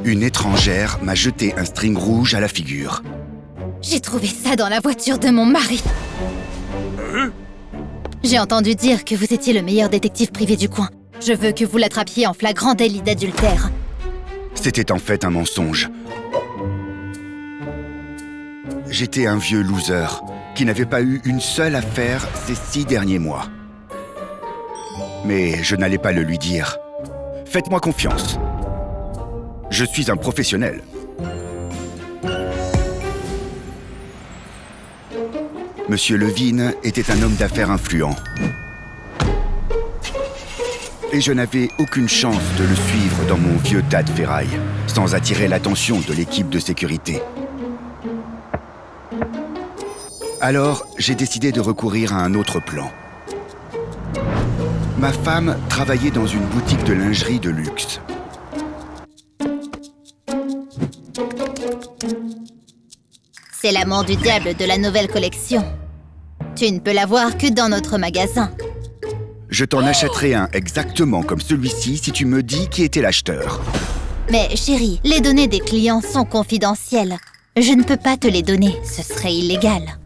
Une étrangère m'a jeté un string rouge à la figure. J'ai trouvé ça dans la voiture de mon mari. J'ai entendu dire que vous étiez le meilleur détective privé du coin. Je veux que vous l'attrapiez en flagrant délit d'adultère. C'était en fait un mensonge. J'étais un vieux loser qui n'avait pas eu une seule affaire ces 6 derniers mois. Mais je n'allais pas le lui dire. Faites-moi confiance. Je suis un professionnel. Monsieur Levine était un homme d'affaires influent. Et je n'avais aucune chance de le suivre dans mon vieux tas de ferraille, sans attirer l'attention de l'équipe de sécurité. Alors, j'ai décidé de recourir à un autre plan. Ma femme travaillait dans une boutique de lingerie de luxe. C'est l'amour du diable de la nouvelle collection. Tu ne peux l'avoir que dans notre magasin. Je t'en achèterai un exactement comme celui-ci si tu me dis qui était l'acheteur. Mais chérie, les données des clients sont confidentielles. Je ne peux pas te les donner, ce serait illégal.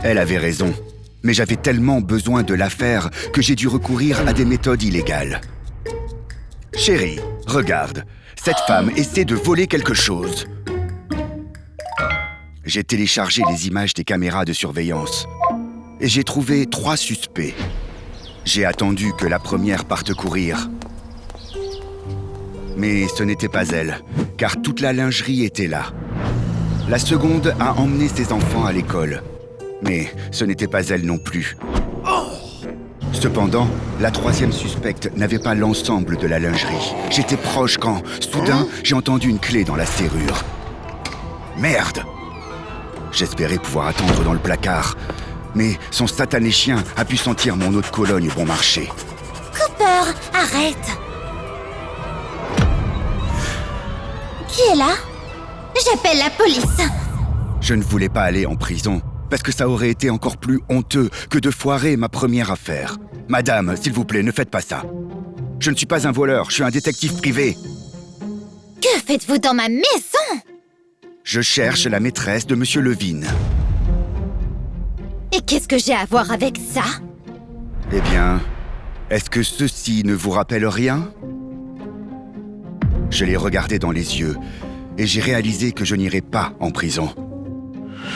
Elle avait raison, mais j'avais tellement besoin de l'affaire que j'ai dû recourir à des méthodes illégales. Chérie, regarde, cette femme essaie de voler quelque chose. J'ai téléchargé les images des caméras de surveillance et j'ai trouvé 3 suspects. J'ai attendu que la première parte courir. Mais ce n'était pas elle, car toute la lingerie était là. La seconde a emmené ses enfants à l'école, mais ce n'était pas elle non plus. Cependant, la 3e suspecte n'avait pas l'ensemble de la lingerie. J'étais proche quand, soudain, j'ai entendu une clé dans la serrure. Merde! J'espérais pouvoir attendre dans le placard, mais son satané chien a pu sentir mon eau de Cologne bon marché. Cooper, arrête! Qui est là? J'appelle la police! Je ne voulais pas aller en prison, parce que ça aurait été encore plus honteux que de foirer ma première affaire. Madame, s'il vous plaît, ne faites pas ça. Je ne suis pas un voleur, je suis un détective privé. Que faites-vous dans ma maison? Je cherche la maîtresse de Monsieur Levine. Et qu'est-ce que j'ai à voir avec ça? Eh bien, est-ce que ceci ne vous rappelle rien? Je l'ai regardé dans les yeux et j'ai réalisé que je n'irai pas en prison.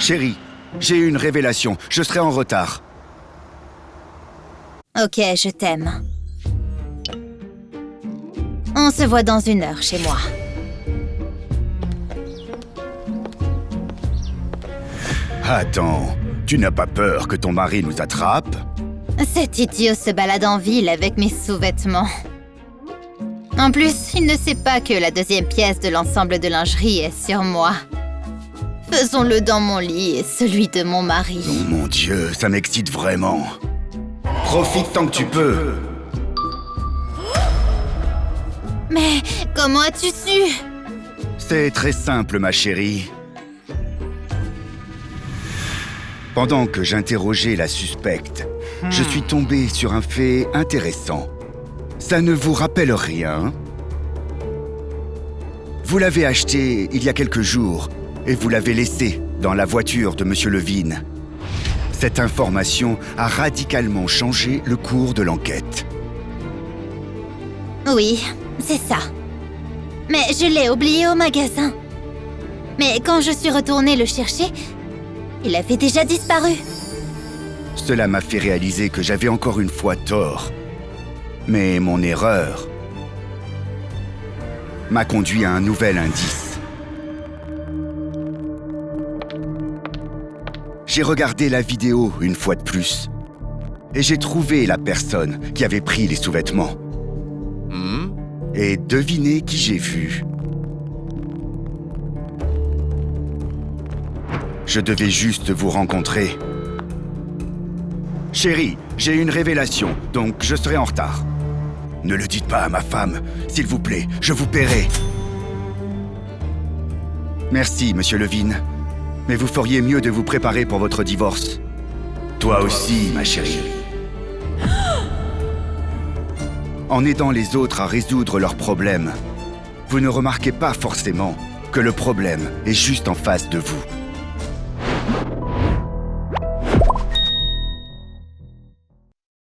Chérie, j'ai eu une révélation, je serai en retard. Ok, je t'aime. On se voit dans 1 heure chez moi. Attends, tu n'as pas peur que ton mari nous attrape? Cet idiot se balade en ville avec mes sous-vêtements. En plus, il ne sait pas que la 2e pièce de l'ensemble de lingerie est sur moi. Faisons-le dans mon lit et celui de mon mari. Oh mon Dieu, ça m'excite vraiment. Profite tant que tu peux. Mais comment as-tu su? C'est très simple, ma chérie. Pendant que j'interrogeais la suspecte, je suis tombé sur un fait intéressant. Ça ne vous rappelle rien? Vous l'avez acheté il y a quelques jours et vous l'avez laissé dans la voiture de Monsieur Levine. Cette information a radicalement changé le cours de l'enquête. Oui, c'est ça. Mais je l'ai oublié au magasin. Mais quand je suis retournée le chercher, il avait déjà disparu. Cela m'a fait réaliser que j'avais encore une fois tort. Mais mon erreur m'a conduit à un nouvel indice. J'ai regardé la vidéo une fois de plus. Et j'ai trouvé la personne qui avait pris les sous-vêtements. Et devinez qui j'ai vu. Je devais juste vous rencontrer. Chérie, j'ai une révélation, donc je serai en retard. Ne le dites pas à ma femme, s'il vous plaît, je vous paierai. Merci, Monsieur Levine. Mais vous feriez mieux de vous préparer pour votre divorce. Toi aussi, ma chérie. En aidant les autres à résoudre leurs problèmes, vous ne remarquez pas forcément que le problème est juste en face de vous.